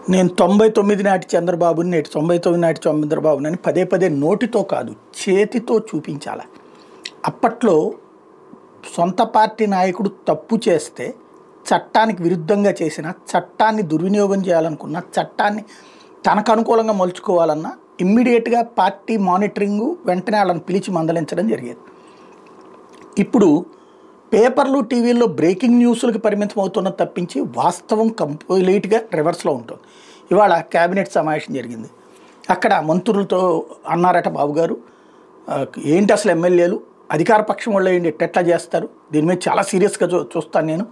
నేను 99 నాటి చంద్రబాబుని నేటి 99 నాటి చంద్రబాబుని పదే పదే నోటితో కాదు చేతితో చూపించాలి. అప్పట్లో సొంత పార్టీ నాయకుడు తప్పు చేస్తే చట్టానికి విరుద్ధంగా చేసిన, చట్టాన్ని దుర్వినియోగం చేయాలనుకున్న, చట్టాన్ని తనకు అనుకూలంగా మలుచుకోవాలన్నా ఇమ్మీడియట్గా పార్టీ మానిటరింగు వెంటనే వాళ్ళని పిలిచి మందలించడం జరిగేది. ఇప్పుడు పేపర్లు టీవీల్లో బ్రేకింగ్ న్యూస్లకు పరిమితం అవుతున్నది తప్పించి వాస్తవం కంప్లీట్గా రివర్స్లో ఉంటుంది. ఇవాళ క్యాబినెట్ సమావేశం జరిగింది. అక్కడ మంత్రులతో అన్నారట బాబు గారు, ఏంటి అసలు ఎమ్మెల్యేలు అధికార పక్షం వాళ్ళు ఏంటి ఎట్లా చేస్తారు, దీని మీద చాలా సీరియస్గా చూస్తాను, నేను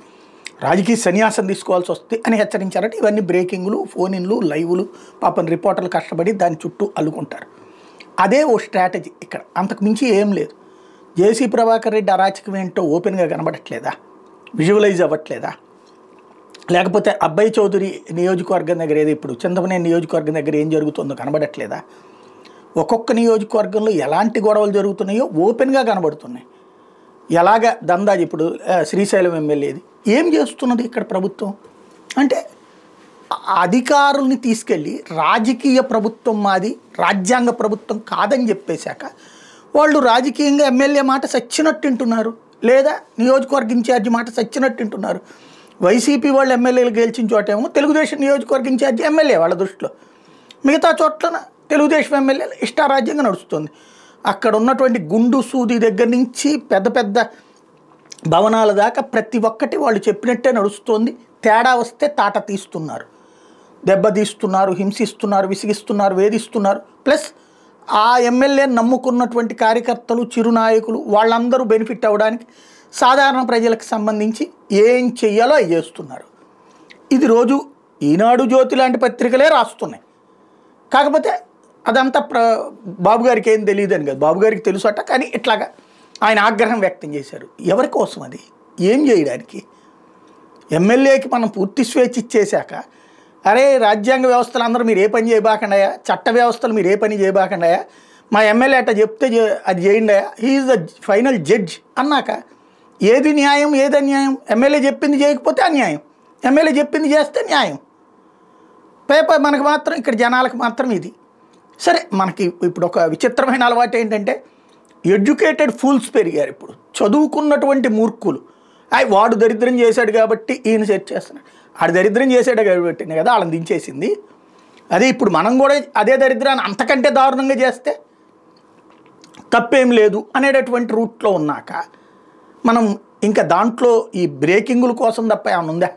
రాజకీయ సన్యాసం తీసుకోవాల్సి వస్తుంది అని హెచ్చరించారట. ఇవన్నీ బ్రేకింగ్లు, ఫోన్ ఇన్లు, లైవ్లు, పాపం రిపోర్టర్లు కష్టపడి దాని చుట్టూ అల్లుకుంటారు. అదే ఓ స్ట్రాటజీ ఇక్కడ, అంతకు మించి ఏం లేదు. జేసీ ప్రభాకర్ రెడ్డి అరాచకం ఏంటో ఓపెన్గా కనబడట్లేదా, విజువలైజ్ అవ్వట్లేదా? లేకపోతే అబ్బాయి చౌదరి నియోజకవర్గం దగ్గర ఏదో ఇప్పుడు చింతమనేని నియోజకవర్గం దగ్గర ఏం జరుగుతుందో కనబడట్లేదా? ఒక్కొక్క నియోజకవర్గంలో ఎలాంటి గొడవలు జరుగుతున్నాయో ఓపెన్గా కనబడుతున్నాయి. ఎలాగ దందాజి ఇప్పుడు శ్రీశైలం ఎమ్మెల్యేది ఏం చేస్తున్నది ఇక్కడ ప్రభుత్వం అంటే, అధికారుల్ని తీసుకెళ్ళి రాజకీయ ప్రభుత్వం మాది, రాజ్యాంగ ప్రభుత్వం కాదని చెప్పేశాక వాళ్ళు రాజకీయంగా ఎమ్మెల్యే మాట సచ్చినట్టు వింటున్నారు, లేదా నియోజకవర్గ ఇన్ఛార్జి మాట సచ్చినట్టు వింటున్నారు. వైసీపీ వాళ్ళు ఎమ్మెల్యేలు గెలిచిన చోటేమో తెలుగుదేశం నియోజకవర్గ ఇన్ఛార్జి ఎమ్మెల్యే వాళ్ళ దృష్టిలో, మిగతా చోట్ల తెలుగుదేశం ఎమ్మెల్యేలు ఇష్టారాజ్యంగా నడుస్తుంది. అక్కడ ఉన్నటువంటి గుండు సూది దగ్గర నుంచి పెద్ద పెద్ద భవనాల దాకా ప్రతి ఒక్కటి వాళ్ళు చెప్పినట్టే నడుస్తుంది. తేడా వస్తే తాట తీస్తున్నారు, దెబ్బతీస్తున్నారు, హింసిస్తున్నారు, విసిగిస్తున్నారు, వేధిస్తున్నారు. ప్లస్ ఆ ఎమ్మెల్యేని నమ్ముకున్నటువంటి కార్యకర్తలు, చిరునాయకులు వాళ్ళందరూ బెనిఫిట్ అవ్వడానికి సాధారణ ప్రజలకు సంబంధించి ఏం చెయ్యాలో అవి చేస్తున్నారు. ఇది రోజు ఈనాడు, జ్యోతి లాంటి పత్రికలే రాస్తున్నాయి. కాకపోతే అదంతా బాబు గారికి ఏం తెలియదు అని కాదు, బాబు గారికి తెలుసట. కానీ ఇట్లాగా ఆయన ఆగ్రహం వ్యక్తం చేశారు. ఎవరి కోసం అది, ఏం చేయడానికి? ఎమ్మెల్యేకి మనం పూర్తి స్వేచ్ఛ ఇచ్చేశాక, అరే రాజ్యాంగ వ్యవస్థలు అందరూ మీరు ఏ పని చేయబాకండాయా, చట్ట వ్యవస్థలు మీరు ఏ పని చేయబాకండాయా, మా ఎమ్మెల్యే అట్లా చెప్తే అది చేయండియా, హీఈస్ ద ఫైనల్ జడ్జ్ అన్నాక ఏది న్యాయం, ఏది అన్యాయం? ఎమ్మెల్యే చెప్పింది చేయకపోతే అన్యాయం, ఎమ్మెల్యే చెప్పింది చేస్తే న్యాయం. పేపర్ మనకు మాత్రం, ఇక్కడ జనాలకు మాత్రం ఇది సరే. మనకి ఇప్పుడు ఒక విచిత్రమైన అలవాటు ఏంటంటే, ఎడ్యుకేటెడ్ ఫూల్స్ పెరిగారు. ఇప్పుడు చదువుకున్నటువంటి మూర్ఖులు, వాడు దరిద్రం చేశాడు కాబట్టి ఈయన సెట్ చేస్తున్నాడు, ఆడు దరిద్రం చేశాడు కాబట్టి కదా వాళ్ళని దించేసింది. అదే ఇప్పుడు మనం కూడా అదే దరిద్రాన్ని అంతకంటే దారుణంగా చేస్తే తప్పేం లేదు అనేటటువంటి రూట్లో ఉన్నాక మనం ఇంకా దాంట్లో ఈ బ్రేకింగుల కోసం తప్ప ఏమైనా ఉందా?